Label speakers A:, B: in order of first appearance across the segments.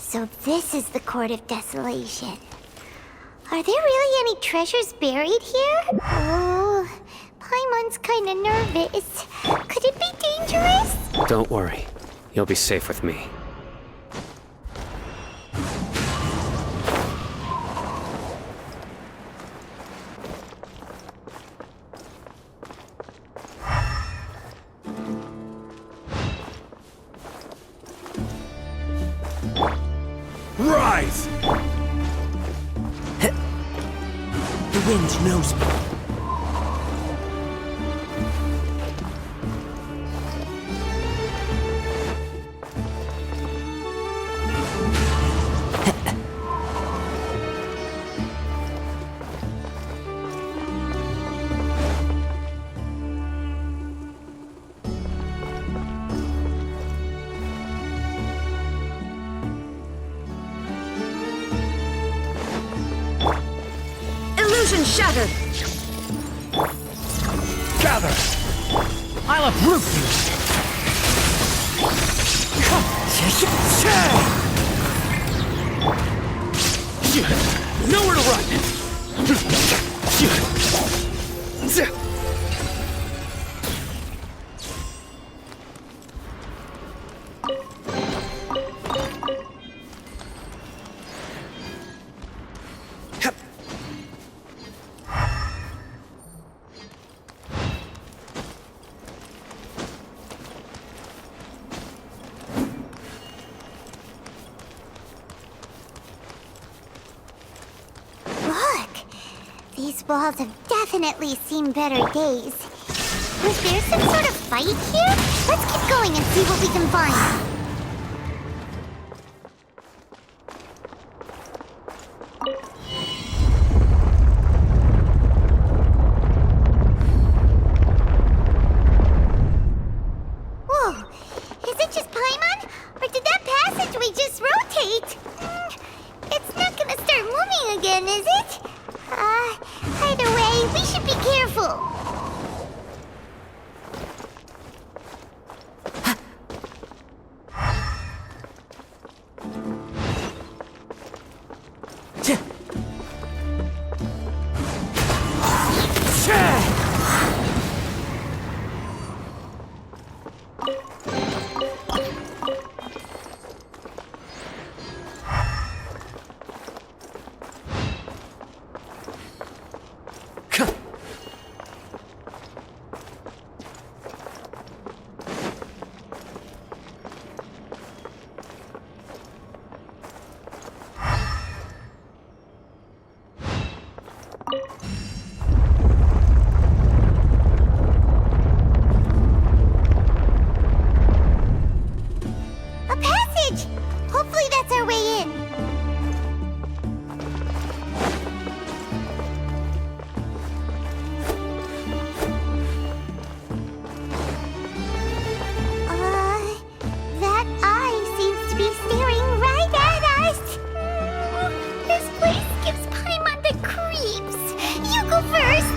A: So this is the Court of Desolation. Are there really any treasures buried here? Oh, Paimon's kinda nervous. Could it be dangerous?
B: Don't worry. You'll be safe with me.
C: Rise! The wind knows me.
D: Illusion shattered!
C: Gather! I'll uproot you! Nowhere to run!
A: These walls have definitely seen better days. Was there some sort of fight here? Let's keep going and see what we can find. Whoa! Is it just Paimon? Or did that passageway just rotate? It's not gonna start moving again, is it? Either way, we should be careful. A passage! Hopefully that's our way in. That eye seems to be staring right at us. This place gives Paimon the creeps. You go first.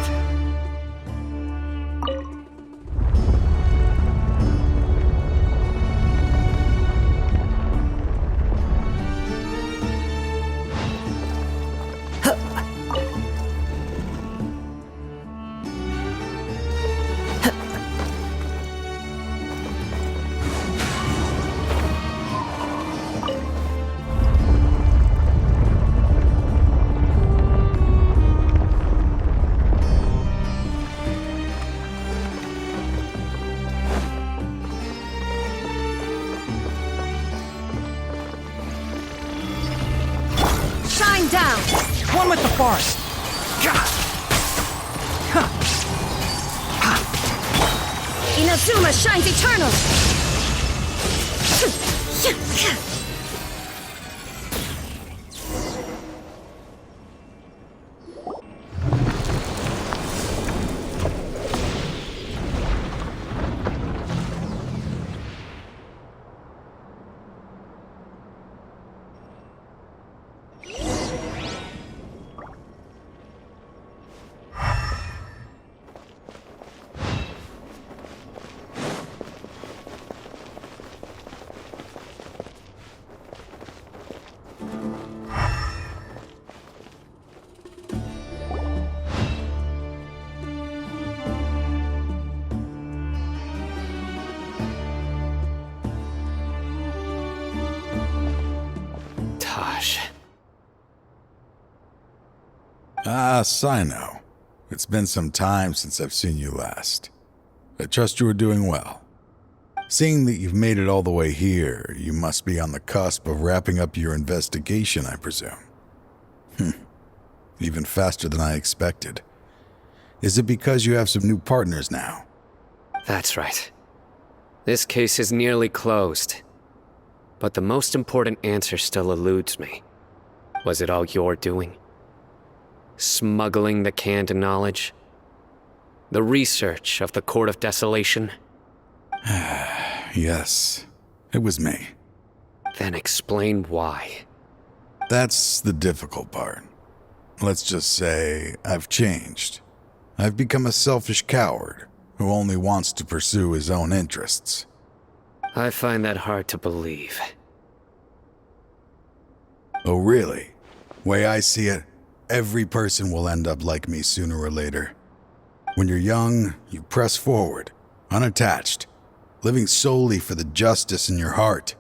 D: Shine down!
C: One with the forest!
D: Inazuma shines eternal!
E: Ah, Sino. It's been some time since I've seen you last. I trust you are doing well. Seeing that you've made it all the way here, you must be on the cusp of wrapping up your investigation, I presume. Even faster than I expected. Is it because you have some new partners now?
B: That's right. This case is nearly closed. But the most important answer still eludes me. Was it all your doing? Smuggling the canned knowledge? The research of the Court of Desolation?
E: Yes, it was me.
B: Then explain why.
E: That's the difficult part. Let's just say I've changed. I've become a selfish coward who only wants to pursue his own interests.
B: I find that hard to believe.
E: Oh, really? Way I see it, every person will end up like me sooner or later. When you're young, you press forward, unattached, living solely for the justice in your heart.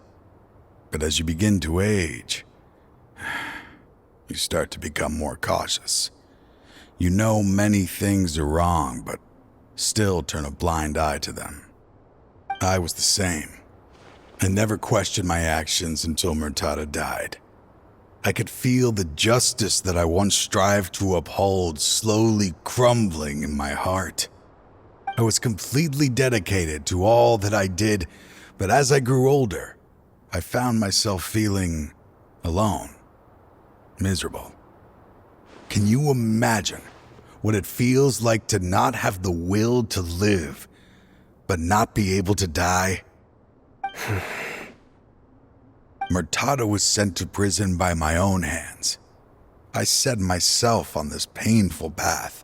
E: But as you begin to age, you start to become more cautious. You know many things are wrong, but still turn a blind eye to them. I was the same. I never questioned my actions until Murtada died. I could feel the justice that I once strived to uphold slowly crumbling in my heart. I was completely dedicated to all that I did, but as I grew older, I found myself feeling alone, miserable. Can you imagine what it feels like to not have the will to live, but not be able to die? Murtada was sent to prison by my own hands. I set myself on this painful path.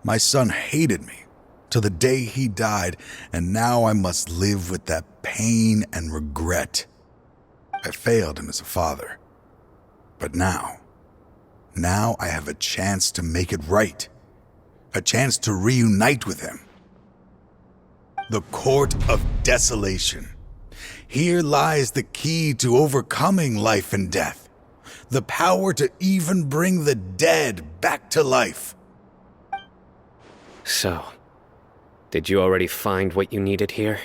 E: My son hated me till the day he died, and now I must live with that pain and regret. I failed him as a father. But now I have a chance to make it right. A chance to reunite with him. The Court of Desolation. Here lies the key to overcoming life and death. The power to even bring the dead back to life.
B: So, did you already find what you needed here?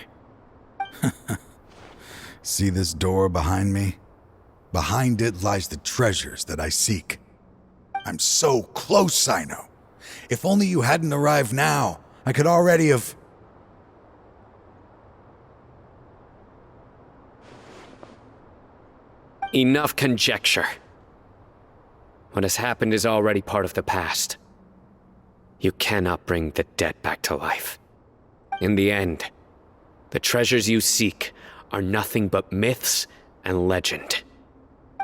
E: See this door behind me? Behind it lies the treasures that I seek. I'm so close, Sino. If only you hadn't arrived now, I could already have...
B: Enough conjecture. What has happened is already part of the past. You cannot bring the dead back to life. In the end, the treasures you seek are nothing but myths and legend.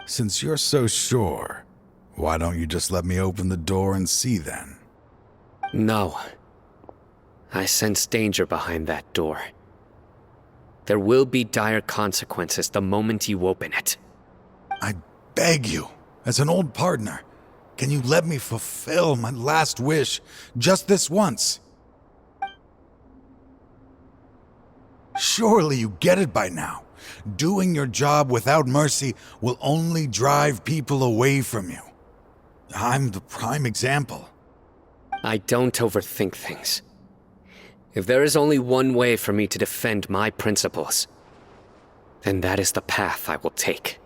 E: Since you're so sure, why don't you just let me open the door and see then?
B: No. I sense danger behind that door. There will be dire consequences the moment you open it.
E: I beg you, as an old partner, can you let me fulfill my last wish just this once? Surely you get it by now. Doing your job without mercy will only drive people away from you. I'm the prime example.
B: I don't overthink things. If there is only one way for me to defend my principles, then that is the path I will take.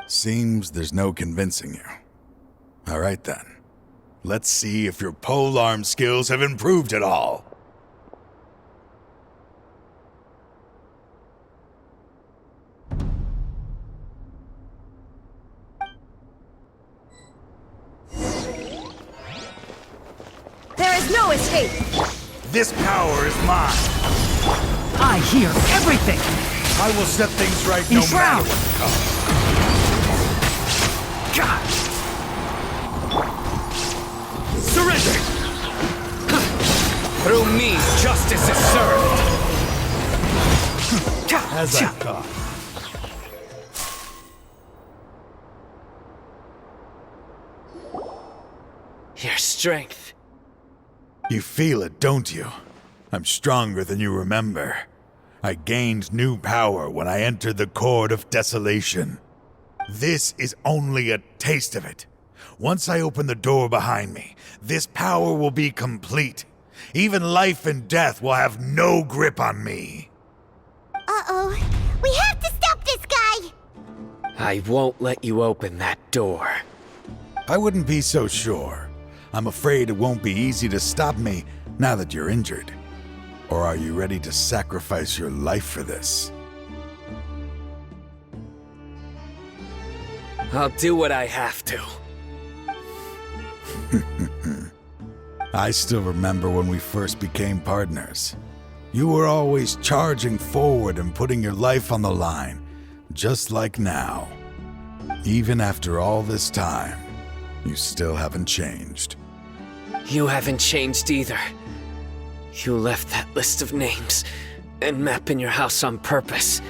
E: Seems there's no convincing you. All right then. Let's see if your polearm skills have improved at all.
D: There is no escape!
E: This power is mine.
C: I hear everything!
E: I will set things right no
C: Enshroud!
E: matter what comes.
C: God! Surrender!
B: Through me, justice is served!
E: As I thought.
B: Your strength.
E: You feel it, don't you? I'm stronger than you remember. I gained new power when I entered the Court of Desolation. This is only a taste of it.
F: Once I open the door behind me, this power will be complete. Even life and death will have no grip on me.
A: Uh-oh. We have to stop this guy!
B: I won't let you open that door.
E: I wouldn't be so sure. I'm afraid it won't be easy to stop me now that you're injured. Or are you ready to sacrifice your life for this?
B: I'll do what I have to.
E: I still remember when we first became partners. You were always charging forward and putting your life on the line, just like now. Even after all this time, you still haven't changed.
B: You haven't changed either. You left that list of names and map in your house on purpose,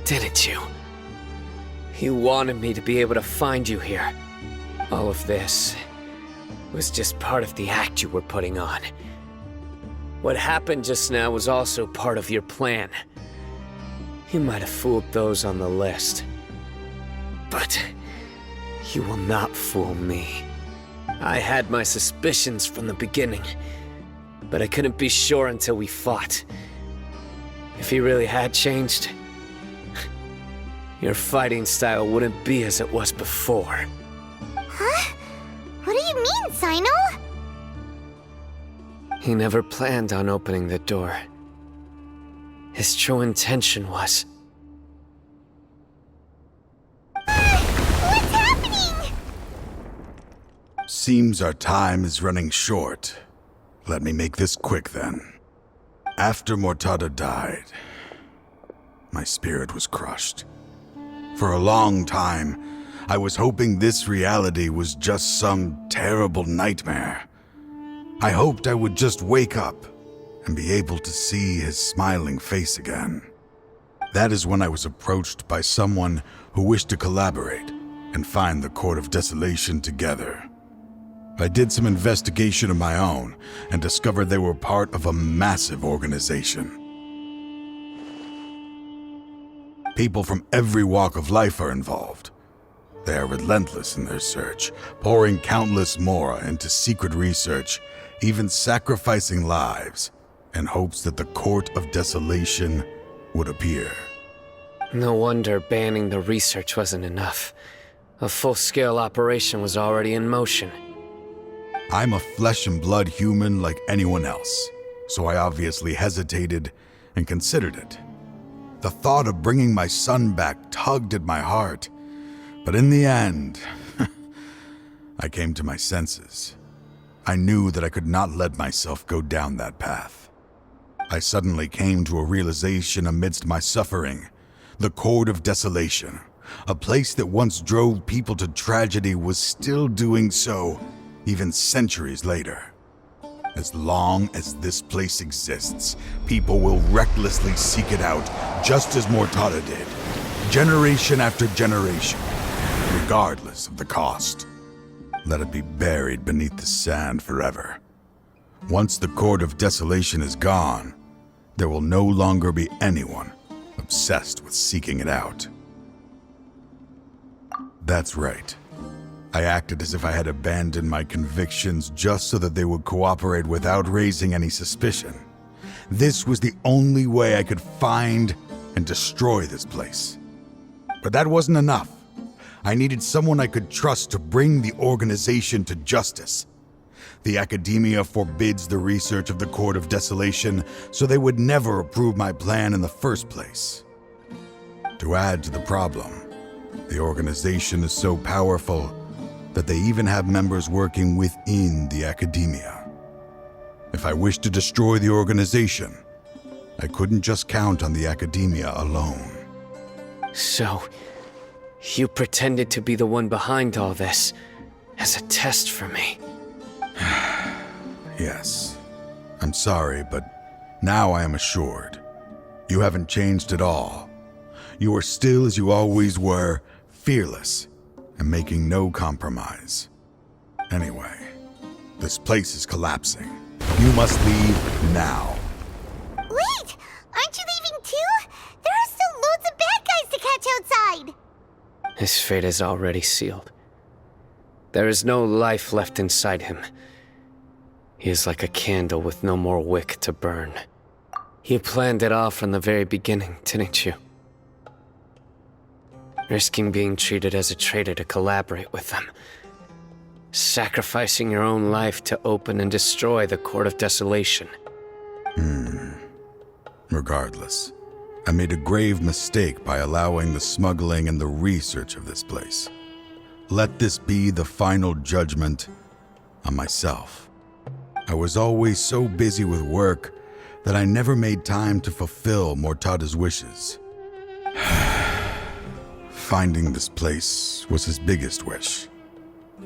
B: didn't you? You wanted me to be able to find you here. All of this was just part of the act you were putting on. What happened just now was also part of your plan. You might have fooled those on the list, but you will not fool me. I had my suspicions from the beginning, but I couldn't be sure until we fought. If he really had changed, your fighting style wouldn't be as it was before.
A: Huh? What do you mean, Sino?
B: He never planned on opening the door. His true intention was...
A: What's happening?
E: Seems our time is running short. Let me make this quick then. After Mortada died, my spirit was crushed. For a long time, I was hoping this reality was just some terrible nightmare. I hoped I would just wake up and be able to see his smiling face again. That is when I was approached by someone who wished to collaborate and find the Court of Desolation together. I did some investigation of my own and discovered they were part of a massive organization. People from every walk of life are involved. They are relentless in their search, pouring countless mora into secret research, even sacrificing lives in hopes that the Court of Desolation would appear.
B: No wonder banning the research wasn't enough. A full-scale operation was already in motion.
E: I'm a flesh and blood human like anyone else, so I obviously hesitated and considered it. The thought of bringing my son back tugged at my heart, but in the end, I came to my senses. I knew that I could not let myself go down that path. I suddenly came to a realization amidst my suffering. The Court of Desolation, a place that once drove people to tragedy, was still doing so, even centuries later. As long as this place exists, people will recklessly seek it out, just as Mortada did, generation after generation, regardless of the cost. Let it be buried beneath the sand forever. Once the Court of Desolation is gone, there will no longer be anyone obsessed with seeking it out. That's right. I acted as if I had abandoned my convictions just so that they would cooperate without raising any suspicion. This was the only way I could find and destroy this place. But that wasn't enough. I needed someone I could trust to bring the organization to justice. The academia forbids the research of the Court of Desolation, so they would never approve my plan in the first place. To add to the problem, the organization is so powerful that they even have members working within the academia. If I wished to destroy the organization, I couldn't just count on the academia alone.
B: So, you pretended to be the one behind all this, as a test for me.
E: Yes. I'm sorry, but now I am assured. You haven't changed at all. You are still as you always were, fearless, and making no compromise. Anyway, this place is collapsing. You must leave now.
A: Wait! Aren't you leaving too? There are still loads of bad guys to catch outside!
B: His fate is already sealed. There is no life left inside him. He is like a candle with no more wick to burn. You planned it all from the very beginning, didn't you? Risking being treated as a traitor to collaborate with them. Sacrificing your own life to open and destroy the Court of Desolation.
E: Regardless, I made a grave mistake by allowing the smuggling and the research of this place. Let this be the final judgment on myself. I was always so busy with work that I never made time to fulfill Mortada's wishes. Finding this place was his biggest wish.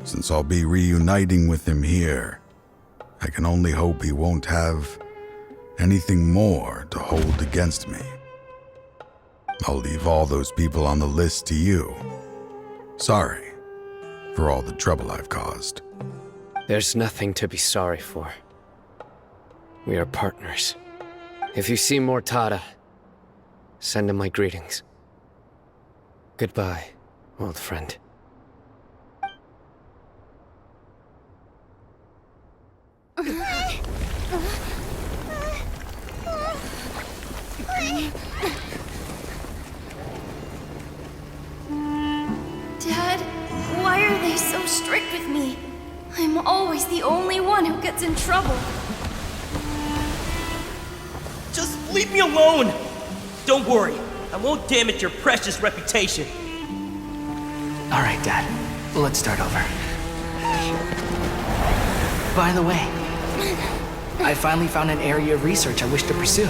E: Since I'll be reuniting with him here, I can only hope he won't have anything more to hold against me. I'll leave all those people on the list to you. Sorry for all the trouble I've caused.
B: There's nothing to be sorry for. We are partners. If you see Mortada, send him my greetings. Goodbye, old friend.
G: Dad, why are they so strict with me? I'm always the only one who gets in trouble.
H: Just leave me alone! Don't worry, I won't damage your precious reputation.
C: All right, Dad. Let's start over. By the way, I finally found an area of research I wish to pursue.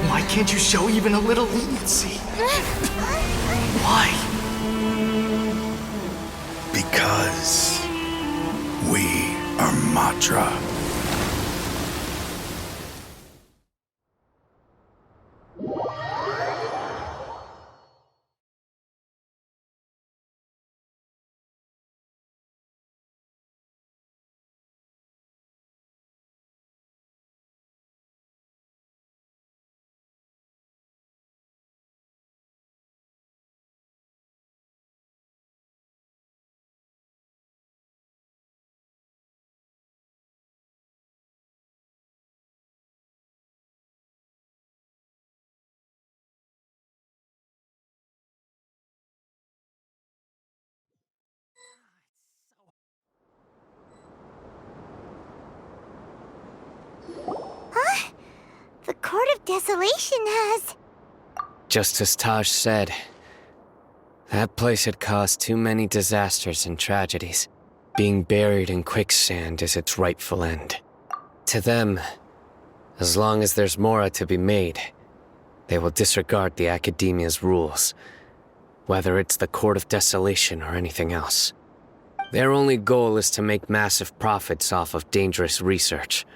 C: Why can't you show even a little leniency? Why?
E: Because we are Matra.
A: The Court of Desolation has...
B: Just as Taj said, that place had caused too many disasters and tragedies. Being buried in quicksand is its rightful end. To them, as long as there's more to be made, they will disregard the Academia's rules, whether it's the Court of Desolation or anything else. Their only goal is to make massive profits off of dangerous research.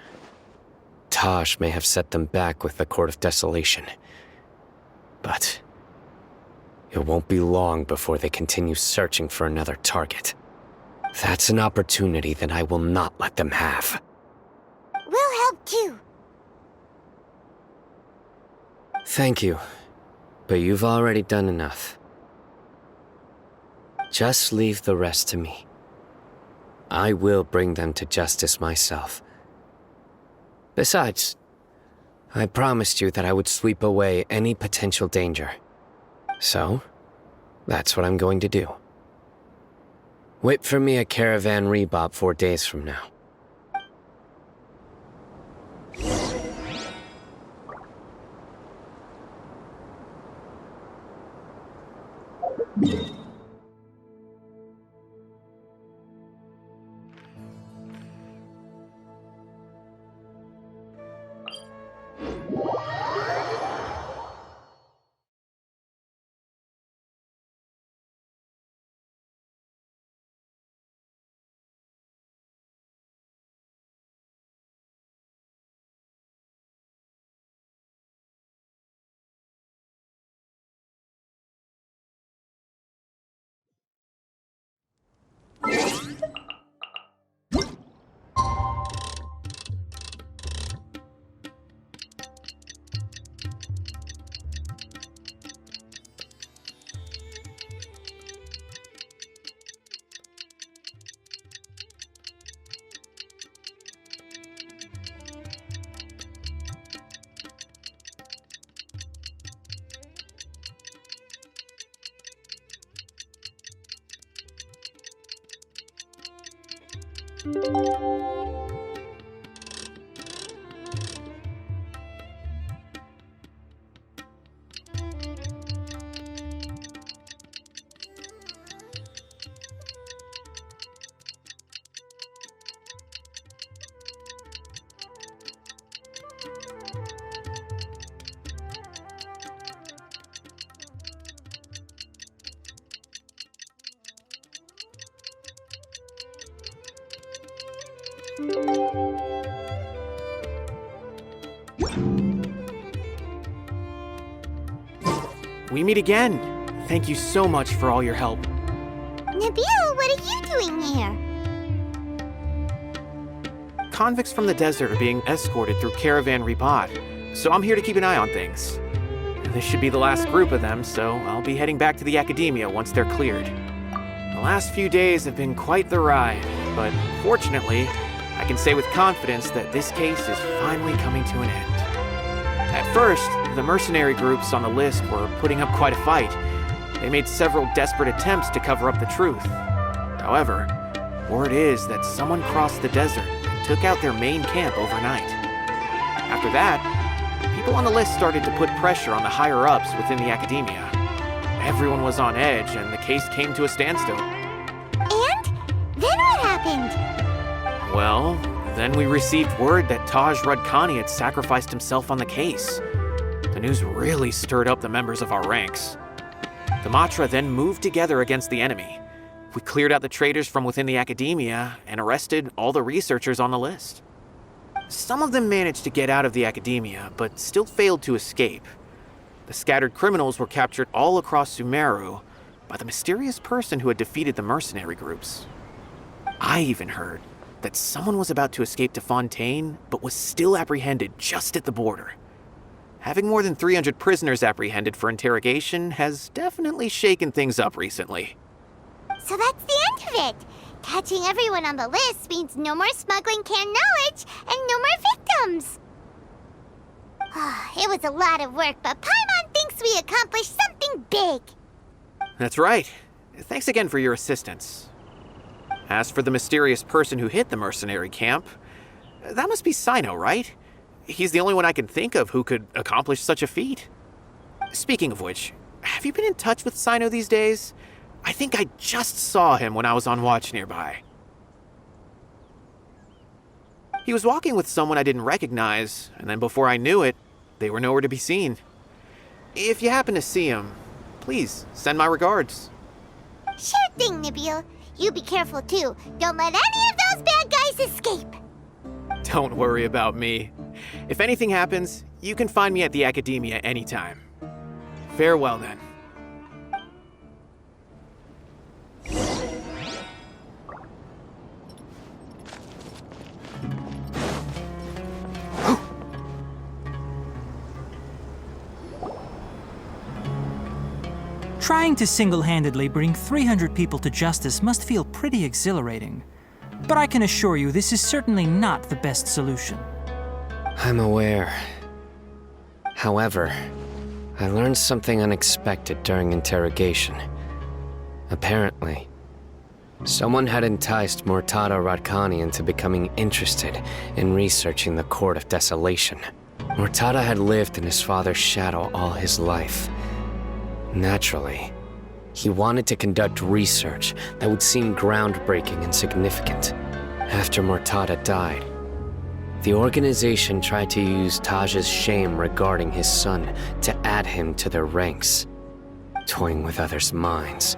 B: Taj may have set them back with the Court of Desolation, but it won't be long before they continue searching for another target. That's an opportunity that I will not let them have.
A: We'll help too.
B: Thank you, but you've already done enough. Just leave the rest to me. I will bring them to justice myself. Besides, I promised you that I would sweep away any potential danger. So, that's what I'm going to do. Wait for me at Caravan Rebop 4 days from now.
C: We meet again. Thank you so much for all your help.
A: Nabil, what are you doing here?
C: Convicts from the desert are being escorted through Caravan Ribat, so I'm here to keep an eye on things. This should be the last group of them, so I'll be heading back to the Academia once they're cleared. The last few days have been quite the ride, but fortunately, I can say with confidence that this case is finally coming to an end. At first, the mercenary groups on the list were putting up quite a fight. They made several desperate attempts to cover up the truth. However, word is that someone crossed the desert and took out their main camp overnight. After that, people on the list started to put pressure on the higher-ups within the Academia. Everyone was on edge, and the case came to a standstill.
A: And? Then what happened?
C: Well, then we received word that Taj Rudkani had sacrificed himself on the case. The news really stirred up the members of our ranks. The Matra then moved together against the enemy. We cleared out the traitors from within the Academia and arrested all the researchers on the list. Some of them managed to get out of the Academia, but still failed to escape. The scattered criminals were captured all across Sumeru by the mysterious person who had defeated the mercenary groups. I even heard that someone was about to escape to Fontaine, but was still apprehended just at the border. Having more than 300 prisoners apprehended for interrogation has definitely shaken things up recently.
A: So that's the end of it. Catching everyone on the list means no more smuggling canned knowledge and no more victims. It was a lot of work, but Paimon thinks we accomplished something big.
C: That's right. Thanks again for your assistance. As for the mysterious person who hit the mercenary camp, that must be Sino, right? He's the only one I can think of who could accomplish such a feat. Speaking of which, have you been in touch with Sino these days? I think I just saw him when I was on watch nearby. He was walking with someone I didn't recognize, and then before I knew it, they were nowhere to be seen. If you happen to see him, please send my regards.
A: Sure thing, Nabil. You be careful too. Don't let any of those bad guys escape.
C: Don't worry about me. If anything happens, you can find me at the Academia anytime. Farewell then.
I: Trying to single-handedly bring 300 people to justice must feel pretty exhilarating. But I can assure you this is certainly not the best solution.
B: I'm aware. However, I learned something unexpected during interrogation. Apparently, someone had enticed Murtada Radkani into becoming interested in researching the Court of Desolation. Murtada had lived in his father's shadow all his life. Naturally, he wanted to conduct research that would seem groundbreaking and significant. After Murtada died, the organization tried to use Taj's shame regarding his son to add him to their ranks, toying with others' minds,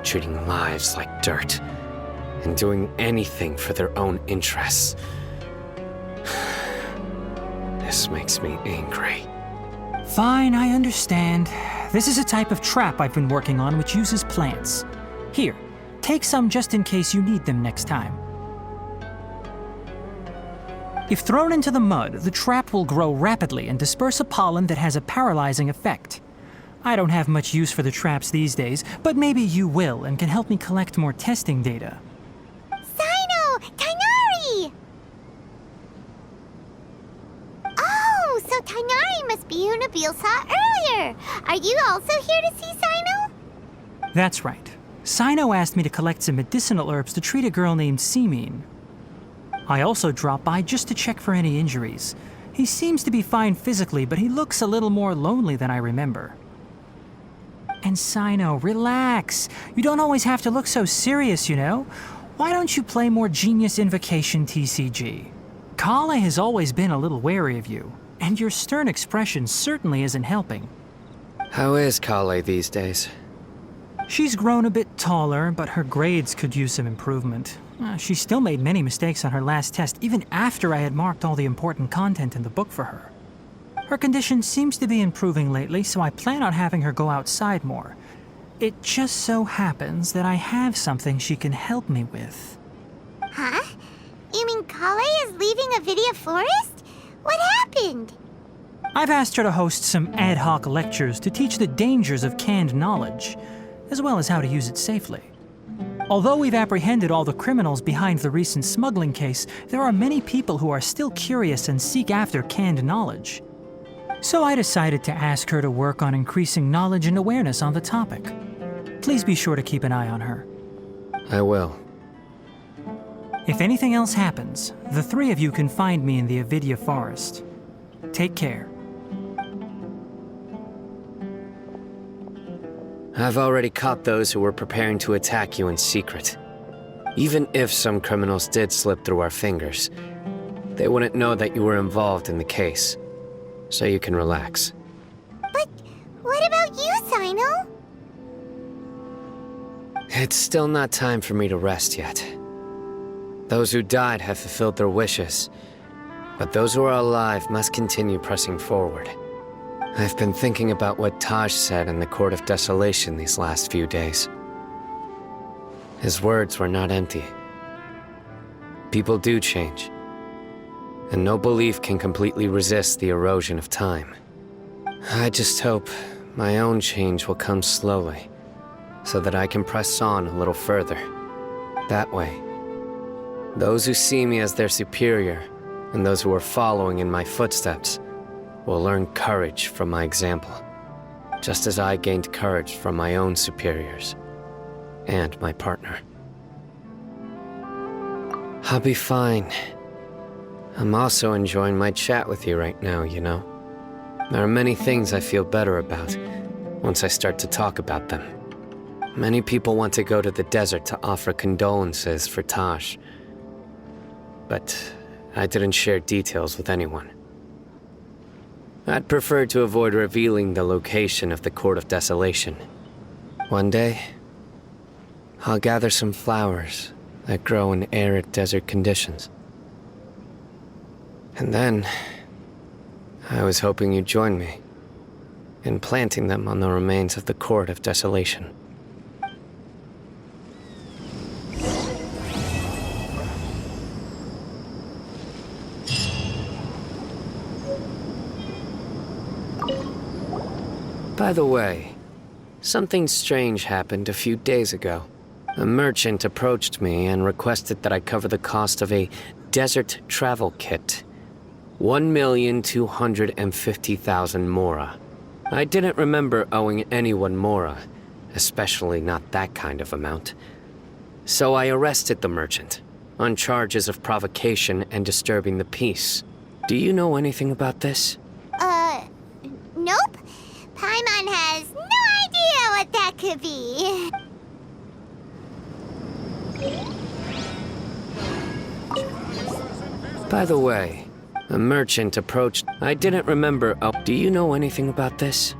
B: treating lives like dirt, and doing anything for their own interests. This makes me angry.
I: Fine, I understand. This is a type of trap I've been working on which uses plants. Here, take some just in case you need them next time. If thrown into the mud, the trap will grow rapidly and disperse a pollen that has a paralyzing effect. I don't have much use for the traps these days, but maybe you will and can help me collect more testing data.
A: Sino! Tainari! Oh, so Tainari must be who Nabil saw earlier. Are you also here to see Sino?
I: That's right. Sino asked me to collect some medicinal herbs to treat a girl named Simin. I also dropped by just to check for any injuries. He seems to be fine physically, but he looks a little more lonely than I remember. And Sino, relax. You don't always have to look so serious, you know? Why don't you play more Genius Invocation TCG? Kale has always been a little wary of you, and your stern expression certainly isn't helping.
B: How is Kale these days?
I: She's grown a bit taller, but her grades could use some improvement. She still made many mistakes on her last test, even after I had marked all the important content in the book for her. Her condition seems to be improving lately, so I plan on having her go outside more. It just so happens that I have something she can help me with.
A: Huh? You mean Kale is leaving Avidia Forest? What happened?
I: I've asked her to host some ad hoc lectures to teach the dangers of canned knowledge, as well as how to use it safely. Although we've apprehended all the criminals behind the recent smuggling case, there are many people who are still curious and seek after canned knowledge. So I decided to ask her to work on increasing knowledge and awareness on the topic. Please be sure to keep an eye on her.
B: I will.
I: If anything else happens, the three of you can find me in the Avidia Forest. Take care.
B: I've already caught those who were preparing to attack you in secret. Even if some criminals did slip through our fingers, they wouldn't know that you were involved in the case. So you can relax.
A: But what about you, Sino?
B: It's still not time for me to rest yet. Those who died have fulfilled their wishes, but those who are alive must continue pressing forward. I've been thinking about what Taj said in the Court of Desolation these last few days. His words were not empty. People do change, and no belief can completely resist the erosion of time. I just hope my own change will come slowly, so that I can press on a little further. That way, those who see me as their superior, and those who are following in my footsteps, will learn courage from my example, just as I gained courage from my own superiors, and my partner. I'll be fine. I'm also enjoying my chat with you right now, you know. There are many things I feel better about once I start to talk about them. Many people want to go to the desert to offer condolences for Taj, but I didn't share details with anyone. I'd prefer to avoid revealing the location of the Court of Desolation. One day, I'll gather some flowers that grow in arid desert conditions. And then, I was hoping you'd join me in planting them on the remains of the Court of Desolation. By the way, something strange happened a few days ago. A merchant approached me and requested that I cover the cost of a desert travel kit. 1,250,000 mora. I didn't remember owing anyone mora, especially not that kind of amount. So I arrested the merchant, on charges of provocation and disturbing the peace. Do you know anything about this?
A: Nope. Paimon has no idea what that could be.
B: By the way, a merchant approached. I didn't remember. Do you know anything about this?